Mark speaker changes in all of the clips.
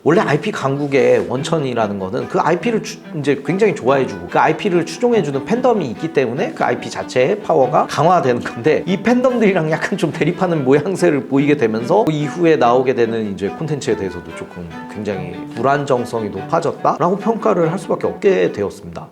Speaker 1: 원래 IP 강국의 원천이라는 거는 그 IP를 이제 굉장히 좋아해주고 그 IP를 추종해주는 팬덤이 있기 때문에 그 IP 자체의 파워가 강화되는 건데, 이 팬덤들이랑 약간 좀 대립하는 모양새를 보이게 되면서 그 이후에 나오게 되는 이제 콘텐츠에 대해서도 조금 굉장히 불안정성이 높아졌다라고 평가를 할 수밖에 없게 되었습니다.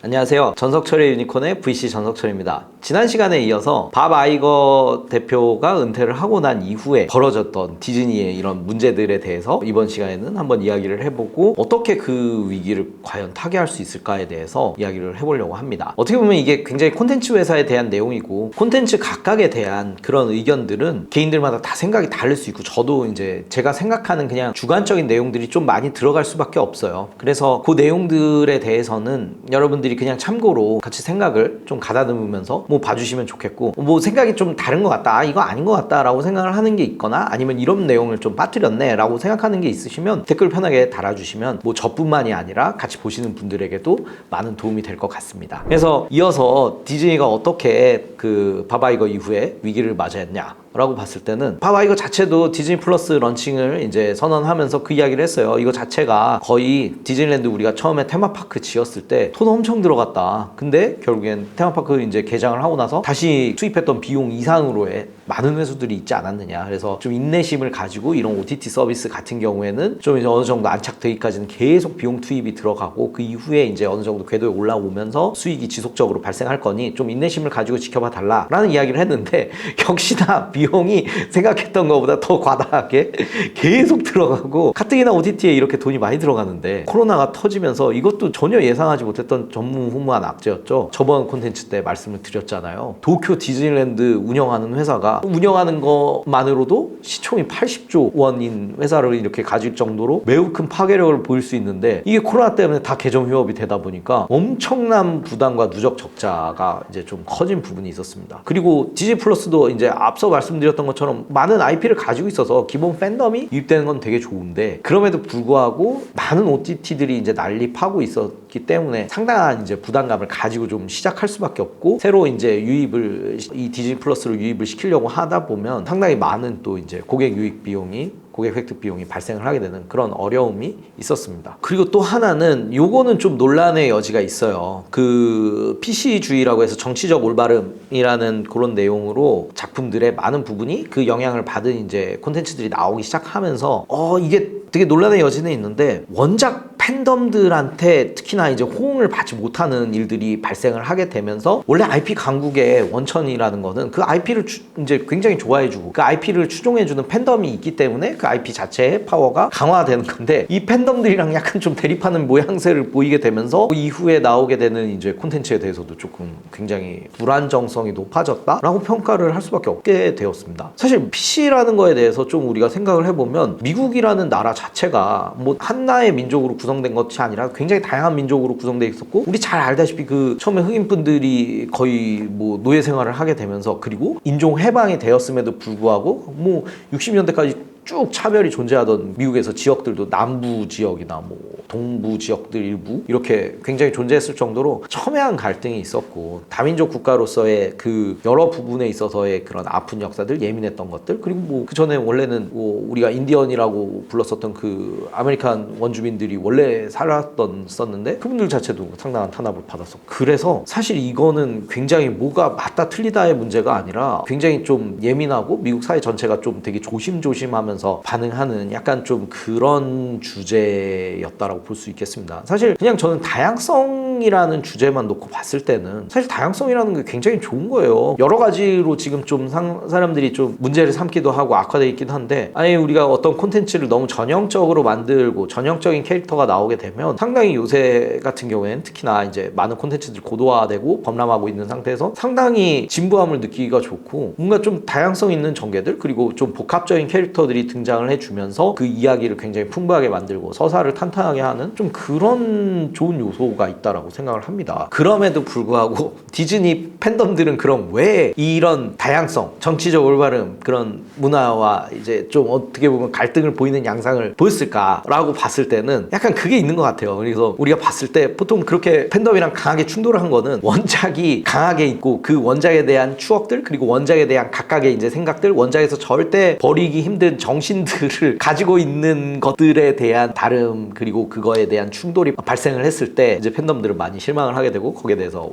Speaker 1: 안녕하세요. 전석철의 유니콘의 VC 전석철입니다. 지난 시간에 이어서 밥 아이거 대표가 은퇴를 하고 난 이후에 벌어졌던 디즈니의 이런 문제들에 대해서 이번 시간에는 한번 이야기를 해보고, 어떻게 그 위기를 과연 타개할 수 있을까에 대해서 이야기를 해보려고 합니다. 어떻게 보면 이게 굉장히 콘텐츠 회사에 대한 내용이고, 콘텐츠 각각에 대한 그런 의견들은 개인들마다 다 생각이 다를 수 있고, 저도 이제 제가 생각하는 그냥 주관적인 내용들이 좀 많이 들어갈 수밖에 없어요. 그래서 그 내용들에 대해서는 여러분들이 그냥 참고로 같이 생각을 좀 가다듬으면서 뭐 봐주시면 좋겠고, 뭐 생각이 좀 다른 것 같다, 이거 아닌 것 같다 라고 생각을 하는 게 있거나, 아니면 이런 내용을 좀 빠뜨렸네 라고 생각하는 게 있으시면 댓글 편하게 달아주시면 뭐 저뿐만이 아니라 같이 보시는 분들에게도 많은 도움이 될 것 같습니다. 그래서 이어서 디즈니가 어떻게 그 밥 아이거 이후에 위기를 맞이했냐 라고 봤을 때는, 밥 아이거 자체도 디즈니 플러스 런칭을 이제 선언하면서 그 이야기를 했어요. 이거 자체가 거의 디즈니랜드 우리가 처음에 테마파크 지었을 때 돈 엄청 들어갔다. 근데 결국엔 테마파크 이제 개장을 하고 나서 다시 투입했던 비용 이상으로의 많은 회수들이 있지 않았느냐. 그래서 좀 인내심을 가지고 이런 OTT 서비스 같은 경우에는 좀 이제 어느 정도 안착되기까지는 계속 비용 투입이 들어가고, 그 이후에 이제 어느 정도 궤도에 올라오면서 수익이 지속적으로 발생할 거니 좀 인내심을 가지고 지켜봐 달라라는 이야기를 했는데, 역시나 비용이 생각했던 것보다 더 과다하게 계속 들어가고, 가뜩이나 OTT에 이렇게 돈이 많이 들어가는데 코로나가 터지면서 이것도 전혀 예상하지 못했던 전무후무한 악재였죠. 저번 콘텐츠 때 말씀을 드렸잖아요. 도쿄 디즈니랜드 운영하는 회사가 운영하는 것만으로도 시총이 80조 원인 회사를 이렇게 가질 정도로 매우 큰 파괴력을 보일 수 있는데, 이게 코로나 때문에 다 개점 휴업이 되다 보니까 엄청난 부담과 누적 적자가 이제 좀 커진 부분이 있었습니다. 그리고 디즈니 플러스도 이제 앞서 말씀드렸던 것처럼 많은 IP를 가지고 있어서 기본 팬덤이 유입되는 건 되게 좋은데, 그럼에도 불구하고 많은 OTT들이 이제 난립하고 있었기 때문에 상당한 이제 부담감을 가지고 좀 시작할 수밖에 없고, 새로 이제 유입을, 이 디즈니 플러스를 유입을 시키려고 하다 보면 상당히 많은 또 이제 고객 유입 비용이, 고객 획득 비용이 발생을 하게 되는 그런 어려움이 있었습니다. 그리고 또 하나는, 요거는 좀 논란의 여지가 있어요. 그 PC주의라고 해서 정치적 올바름이라는 그런 내용으로 작품들의 많은 부분이 그 영향을 받은 이제 콘텐츠들이 나오기 시작하면서 이게 되게 논란의 여지는 있는데, 원작 팬덤들한테 특히나 이제 호응을 받지 못하는 일들이 발생을 하게 되면서, 원래 IP 강국의 원천이라는 거는 그 IP를 이제 굉장히 좋아해주고 그 IP를 추종해주는 팬덤이 있기 때문에 그 IP 자체의 파워가 강화되는 건데, 이 팬덤들이랑 약간 좀 대립하는 모양새를 보이게 되면서 그 이후에 나오게 되는 이제 콘텐츠에 대해서도 조금 굉장히 불안정성이 높아졌다라고 평가를 할 수밖에 없게 되었습니다. 사실 PC라는 거에 대해서 좀 우리가 생각을 해보면, 미국이라는 나라 자체가 뭐 한나의 민족으로 구성된 것이 아니라 굉장히 다양한 민족으로 구성되어 있었고, 우리 잘 알다시피 그 처음에 흑인분들이 거의 뭐 노예 생활을 하게 되면서, 그리고 인종 해방이 되었음에도 불구하고 뭐 60년대까지 쭉 차별이 존재하던 미국에서 지역들도 남부 지역이나 뭐 동부 지역들 일부 이렇게 굉장히 존재했을 정도로 첨예한 갈등이 있었고, 다민족 국가로서의 그 여러 부분에 있어서의 그런 아픈 역사들, 예민했던 것들, 그리고 뭐 그 전에 원래는 뭐 우리가 인디언이라고 불렀었던 그 아메리칸 원주민들이 원래 썼는데 그분들 자체도 상당한 탄압을 받았었고, 그래서 사실 이거는 굉장히 뭐가 맞다 틀리다의 문제가 아니라 굉장히 좀 예민하고 미국 사회 전체가 좀 되게 조심조심하면서 반응하는 약간 좀 그런 주제였다라고 볼 수 있겠습니다. 사실 그냥 저는 다양성이라는 주제만 놓고 봤을 때는 사실 다양성이라는 게 굉장히 좋은 거예요. 여러 가지로 지금 좀 사람들이 좀 문제를 삼기도 하고 악화되어 있긴 한데, 아니 우리가 어떤 콘텐츠를 너무 전형적으로 만들고 전형적인 캐릭터가 나오게 되면, 상당히 요새 같은 경우에는 특히나 이제 많은 콘텐츠들이 고도화되고 범람하고 있는 상태에서 상당히 진부함을 느끼기가 좋고, 뭔가 좀 다양성 있는 전개들, 그리고 좀 복합적인 캐릭터들이 등장을 해주면서 그 이야기를 굉장히 풍부하게 만들고 서사를 탄탄하게 하는 좀 그런 좋은 요소가 있다라고 생각을 합니다. 그럼에도 불구하고 디즈니 팬덤들은 그럼 왜 이런 다양성, 정치적 올바름, 그런 문화와 이제 좀 어떻게 보면 갈등을 보이는 양상을 보였을까라고 봤을 때는 약간 그게 있는 것 같아요. 그래서 우리가 봤을 때 보통 그렇게 팬덤이랑 강하게 충돌을 한 거는 원작이 강하게 있고 그 원작에 대한 추억들, 그리고 원작에 대한 각각의 이제 생각들, 원작에서 절대 버리기 힘든 정신들을 가지고 있는 것들에 대한 다름, 그리고 그거에 대한 충돌이 발생을 했을 때 이제 팬덤들은 많이 실망을 하게 되고 거기에 대해서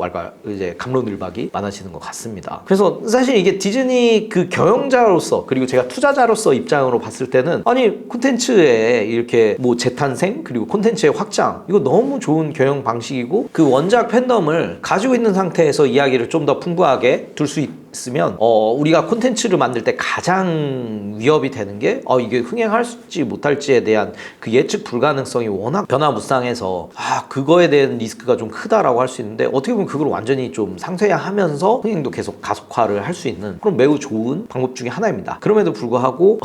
Speaker 1: 이제 갑론을박이 많아지는 것 같습니다. 그래서 사실 이게 디즈니 그 경영자로서, 그리고 제가 투자자로서 입장으로 봤을 때는 아니 콘텐츠의 이렇게 뭐 재탄생, 그리고 콘텐츠의 확장, 이거 너무 좋은 경영 방식이고, 그 원작 팬덤을 가지고 있는 상태에서 이야기를 좀 더 풍부하게 둘 수 있으면 우리가 콘텐츠를 만들 때 가장 위협이 되는 게 이게 흥행할지 못할지에 대한 그 예측 불가능성이 워낙 변화무쌍해서 그거에 대한 리스크가 좀 크다라고 할 수 있는데, 어떻게 보면 그걸 완전히 좀 상쇄하면서 흥행도 계속 가속화를 할 수 있는 그런 매우 좋은 방법 중에 하나입니다. 그럼에도 불구하고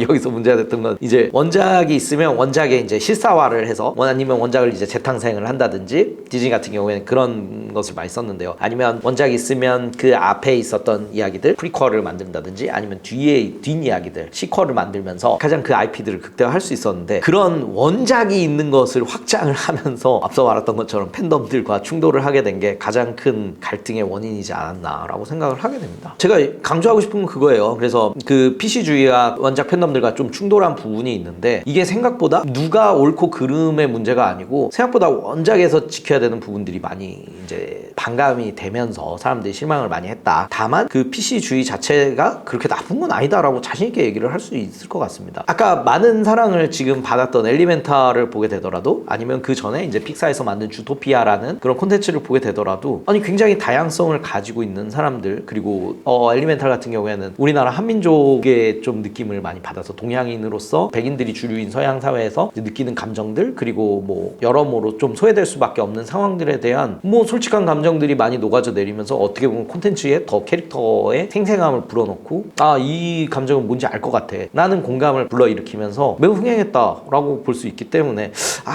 Speaker 1: 여기서 문제가 됐던 건, 이제 원작이 있으면 원작에 이제 실사화를 해서, 아니면 원작을 이제 재탄생을 한다든지, 디즈니 같은 경우에는 그런 것을 많이 썼는데요. 아니면 원작이 있으면 그 앞에 있었던 이야기들 프리퀄을 만든다든지, 아니면 뒷이야기들 시퀄을 만들면서 가장 그 IP들을 극대화할 수 있었는데, 그런 원작이 있는 것을 확장을 하면서 앞서 말했던 것처럼 팬덤들과 충돌을 하게 된 게 가장 큰 갈등의 원인이지 않았나라고 생각을 하게 됩니다. 제가 강조하고 싶은 건 그거예요. 그래서 그 PC주의와 원작 팬덤들과 좀 충돌한 부분이 있는데, 이게 생각보다 누가 옳고 그름의 문제가 아니고 생각보다 원작에서 지켜야 되는 부분들이 많이 이제 반감이 되면서 사람들이 실망을 많이 했다. 다만 그 PC주의 자체가 그렇게 나쁜 건 아니다라고 자신있게 얘기를 할 수 있을 것 같습니다. 아까 많은 사랑을 지금 받았던 엘리멘탈을 보게 되더라도, 아니면 그 전에 이제 픽사에서 만든 주토피아라는 그런 콘텐츠를 보게 되더라도, 아니 굉장히 다양성을 가지고 있는 사람들, 그리고 엘리멘탈 같은 경우에는 우리나라 한민족의 좀 느낌을 많이 받아서, 동양인으로서 백인들이 주류인 서양 사회에서 느끼는 감정들, 그리고 뭐 여러모로 좀 소외될 수밖에 없는 상황들에 대한 뭐 솔직한 감정들이 많이 녹아져 내리면서, 어떻게 보면 콘텐츠에 더 캐릭터의 생생함을 불어넣고, 이 감정은 뭔지 알 것 같아 라는 공감을 불러일으키면서 매우 흥행했다라고 볼 수 있기 때문에,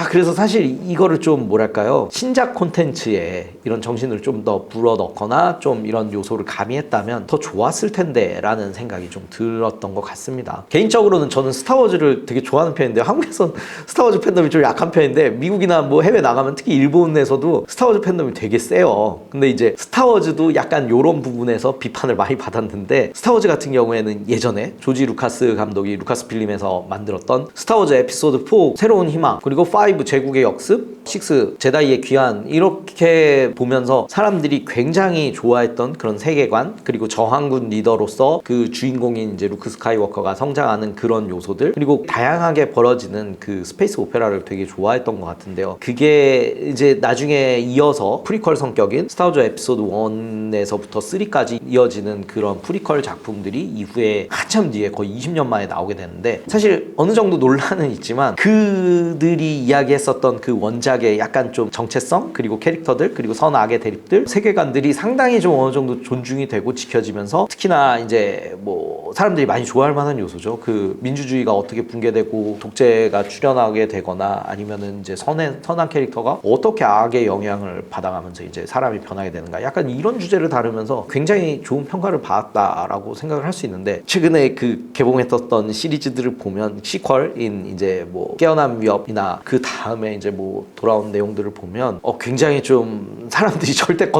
Speaker 1: 그래서 사실 이거를 좀 뭐랄까요, 신작 콘텐츠에 이런 정신을 좀 더 불어넣거나 좀 이런 요소를 가미했다면 더 좋았을 텐데 라는 생각이 좀 들었던 것 같습니다. 개인적으로는 저는 스타워즈를 되게 좋아하는 편인데, 한국에선 스타워즈 팬덤이 좀 약한 편인데, 미국이나 뭐 해외 나가면 특히 일본에서도 스타워즈 팬덤이 되게 세요. 근데 이제 스타워즈도 약간 요런 부분에서 비판을 많이 받았는데, 스타워즈 같은 경우에는 예전에 조지 루카스 감독이 루카스 필름에서 만들었던 스타워즈 에피소드 4 새로운 희망, 그리고 5 제국의 역습, 6 제다이의 귀환, 이렇게 보면서 사람들이 굉장히 좋아했던 그런 세계관, 그리고 저항군 리더로서 그 주인공인 이제 루크 스카이워커가 성장하는 그런 요소들, 그리고 다양하게 벌어지는 그 스페이스 오페라를 되게 좋아했던 것 같은데요. 그게 이제 나중에 이어서 프리퀄 성격인 스타워즈 에피소드 1에서부터 3까지 이어지는 그런 프리퀄 작품들이 이후에 한참 뒤에 거의 20년 만에 나오게 되는데, 사실 어느 정도 논란은 있지만 그들이 이야기했었던 그 원작의 약간 좀 정체성, 그리고 캐릭터들, 그리고 선악의 대립들, 세계관들이 상당히 좀 어느 정도 존중이 되고 지켜지면서, 특히나 이제 뭐 사람들이 많이 좋아할 만한 요소죠. 그 민주주의가 어떻게 붕괴되고 독재가 출현하게 되거나, 아니면은 이제 선한 캐릭터가 어떻게 악의 영향을 받아가면서 이제 사람이 변하게 되는가, 약간 이런 주제를 다루면서 굉장히 좋은 평가를 받았다라고 생각을 할 수 있는데, 최근에 그 개봉했었던 시리즈들을 보면, 시퀄인 이제 뭐 깨어난 위협이나 그 다음에 이제 뭐 돌아온 내용들을 보면 굉장히 좀 사람들이 절대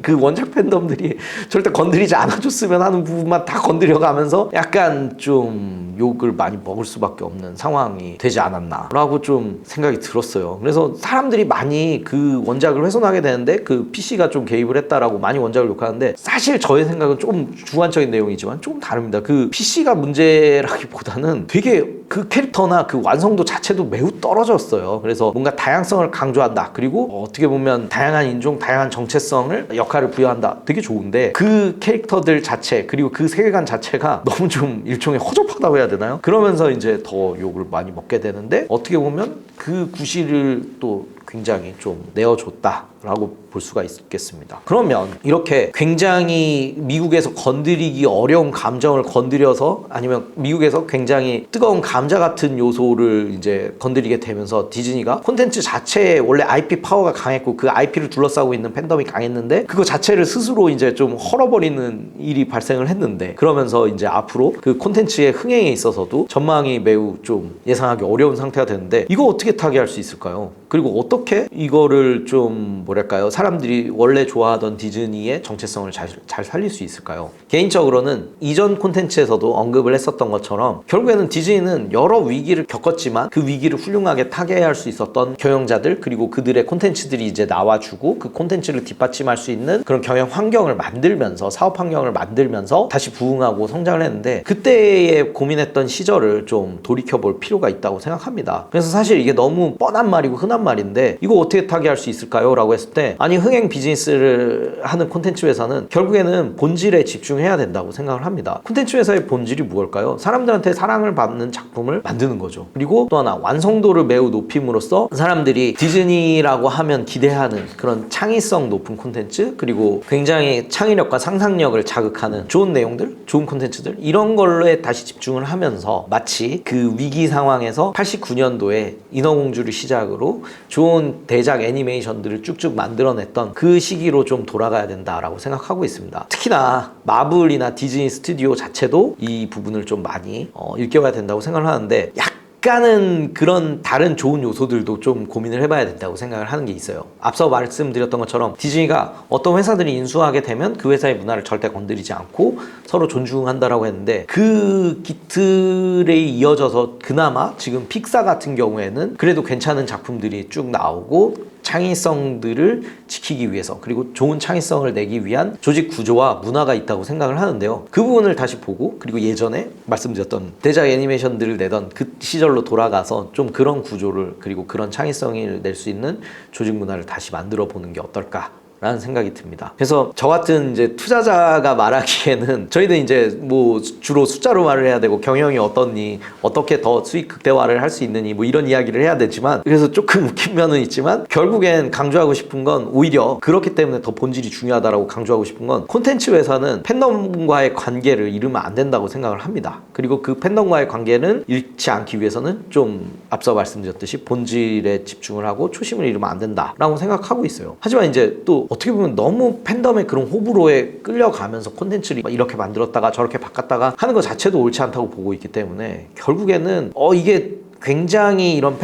Speaker 1: 그 원작 팬덤들이 절대 건드리지 않아줬으면 하는 부분만 다 건드려가면서 약간 좀 욕을 많이 먹을 수밖에 없는 상황이 되지 않았나 라고 좀 생각이 들었어요. 그래서 사람들이 많이 그 원작을 훼손하게 되는데, 그 PC가 좀 개입을 했다라고 많이 원작을 욕하는데, 사실 저의 생각은 조금 주관적인 내용이지만 조금 다릅니다. 그 PC가 문제라기보다는 되게 그 캐릭터나 그 완성도 자체도 매우 떨어졌어요. 그래서 뭔가 다양성을 강조한다, 그리고 어떻게 보면 다양한 인종, 다양한 정체성을 역할을 부여한다, 되게 좋은데, 그 캐릭터들 자체, 그리고 그 세계관 자체가 너무 좀 일종의 허접하다고 해야 되나요? 그러면서 이제 더 욕을 많이 먹게 되는데, 어떻게 보면 그 구실을 또 굉장히 좀 내어줬다라고 볼 수가 있겠습니다. 그러면 이렇게 굉장히 미국에서 건드리기 어려운 감정을 건드려서 아니면 미국에서 굉장히 뜨거운 감자 같은 요소를 이제 건드리게 되면서 디즈니가 콘텐츠 자체에 원래 IP 파워가 강했고 그 IP를 둘러싸고 있는 팬덤이 강했는데 그거 자체를 스스로 이제 좀 헐어버리는 일이 발생을 했는데 그러면서 이제 앞으로 그 콘텐츠의 흥행에 있어서도 전망이 매우 좀 예상하기 어려운 상태가 되는데 이거 어떻게 타개할 수 있을까요? 그리고 어떻게 이거를 좀 뭐랄까요? 사람들이 원래 좋아하던 디즈니의 정체성을 잘 살릴 수 있을까요? 개인적으로는 이전 콘텐츠에서도 언급을 했었던 것처럼 결국에는 디즈니는 여러 위기를 겪었지만 그 위기를 훌륭하게 타개할 수 있었던 경영자들 그리고 그들의 콘텐츠들이 이제 나와주고 그 콘텐츠를 뒷받침할 수 있는 그런 경영 환경을 만들면서 사업 환경을 만들면서 다시 부흥하고 성장을 했는데 그때에 고민했던 시절을 좀 돌이켜볼 필요가 있다고 생각합니다. 그래서 사실 이게 너무 뻔한 말이고 흔한 말인데 이거 어떻게 타개할 수 있을까요? 라고 했을 때 아니 흥행 비즈니스를 하는 콘텐츠 회사는 결국에는 본질에 집중해야 된다고 생각을 합니다. 콘텐츠 회사의 본질이 무엇일까요? 사람들한테 사랑을 받는 작품을 만드는 거죠. 그리고 또 하나 완성도를 매우 높임으로써 사람들이 디즈니라고 하면 기대하는 그런 창의성 높은 콘텐츠 그리고 굉장히 창의력과 상상력을 자극하는 좋은 내용들, 좋은 콘텐츠들 이런 걸로에 다시 집중을 하면서 마치 그 위기 상황에서 89년도에 인어공주를 시작으로 좋은 대작 애니메이션들을 쭉쭉 만들어냈던 그 시기로 좀 돌아가야 된다라고 생각하고 있습니다. 특히나 마블이나 디즈니 스튜디오 자체도 이 부분을 좀 많이 일깨워야 된다고 생각을 하는데 약간은 그런 다른 좋은 요소들도 좀 고민을 해봐야 된다고 생각을 하는 게 있어요. 앞서 말씀드렸던 것처럼 디즈니가 어떤 회사들이 인수하게 되면 그 회사의 문화를 절대 건드리지 않고 서로 존중한다라고 했는데 그 기틀에 이어져서 그나마 지금 픽사 같은 경우에는 그래도 괜찮은 작품들이 쭉 나오고 창의성들을 지키기 위해서 그리고 좋은 창의성을 내기 위한 조직 구조와 문화가 있다고 생각을 하는데요. 그 부분을 다시 보고 그리고 예전에 말씀드렸던 대작 애니메이션들을 내던 그 시절로 돌아가서 좀 그런 구조를 그리고 그런 창의성을 낼 수 있는 조직 문화를 다시 만들어 보는 게 어떨까 라는 생각이 듭니다. 그래서 저 같은 이제 투자자가 말하기에는 저희는 이제 뭐 주로 숫자로 말을 해야 되고 경영이 어떻니 어떻게 더 수익 극대화를 할 수 있느니 뭐 이런 이야기를 해야 되지만 그래서 조금 웃긴 면은 있지만 결국엔 강조하고 싶은 건 오히려 그렇기 때문에 더 본질이 중요하다라고 강조하고 싶은 건 콘텐츠 회사는 팬덤과의 관계를 잃으면 안 된다고 생각을 합니다. 그리고 그 팬덤과의 관계는 잃지 않기 위해서는 좀 앞서 말씀드렸듯이 본질에 집중을 하고 초심을 잃으면 안 된다라고 생각하고 있어요. 하지만 이제 또 어떻게 보면 너무 팬덤의 그런 호불호에 끌려가면서 콘텐츠를 이렇게 만들었다가 저렇게 바꿨다가 하는 것 자체도 옳지 않다고 보고 있기 때문에 결국에는 이게 굉장히 이런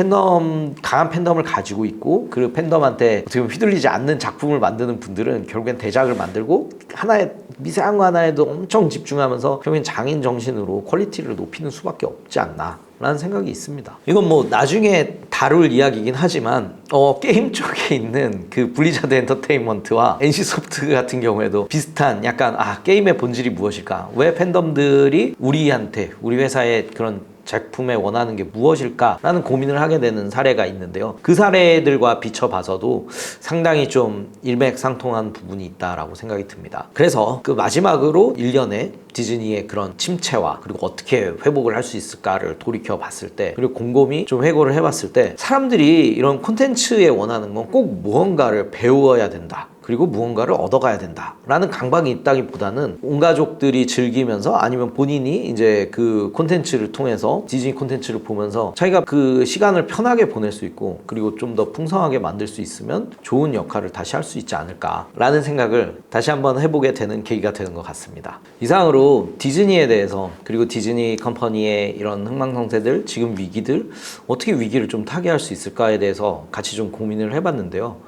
Speaker 1: 강한 팬덤을 가지고 있고 그 팬덤한테 어떻게 보면 휘둘리지 않는 작품을 만드는 분들은 결국엔 대작을 만들고 하나의 미세한 거 하나에도 엄청 집중하면서 결국엔 장인 정신으로 퀄리티를 높이는 수밖에 없지 않나 라는 생각이 있습니다. 이건 뭐 나중에 다룰 이야기이긴 하지만 게임 쪽에 있는 그 블리자드 엔터테인먼트와 NC소프트 같은 경우에도 비슷한 약간 게임의 본질이 무엇일까? 왜 팬덤들이 우리 회사의 그런 제품에 원하는 게 무엇일까라는 고민을 하게 되는 사례가 있는데요. 그 사례들과 비춰봐서도 상당히 좀 일맥상통한 부분이 있다라고 생각이 듭니다. 그래서 그 마지막으로 1년에 디즈니의 그런 침체와 그리고 어떻게 회복을 할 수 있을까를 돌이켜 봤을 때 그리고 곰곰이 좀 회고를 해봤을 때 사람들이 이런 콘텐츠에 원하는 건 꼭 무언가를 배워야 된다. 그리고 무언가를 얻어가야 된다라는 강박이 있다기보다는 온 가족들이 즐기면서 아니면 본인이 이제 그 콘텐츠를 통해서 디즈니 콘텐츠를 보면서 자기가 그 시간을 편하게 보낼 수 있고 그리고 좀 더 풍성하게 만들 수 있으면 좋은 역할을 다시 할 수 있지 않을까라는 생각을 다시 한번 해보게 되는 계기가 되는 것 같습니다. 이상으로 디즈니에 대해서 그리고 디즈니 컴퍼니의 이런 흥망성쇠들, 지금 위기들 어떻게 위기를 좀 타개할 수 있을까에 대해서 같이 좀 고민을 해봤는데요.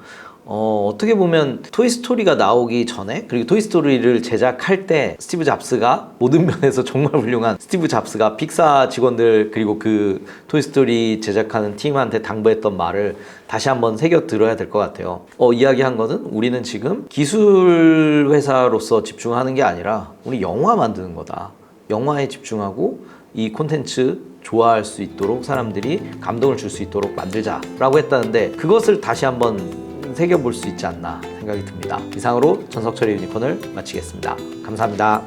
Speaker 1: 어떻게 보면 토이스토리가 나오기 전에 그리고 토이스토리를 제작할 때 스티브 잡스가 모든 면에서 정말 훌륭한 스티브 잡스가 픽사 직원들 그리고 그 토이스토리 제작하는 팀한테 당부했던 말을 다시 한번 새겨 들어야 될 것 같아요. 이야기한 거는 우리는 지금 기술 회사로서 집중하는 게 아니라 우리 영화 만드는 거다. 영화에 집중하고 이 콘텐츠 좋아할 수 있도록 사람들이 감동을 줄 수 있도록 만들자라고 했다는데 그것을 다시 한번 새겨볼 수 있지 않나 생각이 듭니다. 이상으로 전석철의 유니콘을 마치겠습니다. 감사합니다.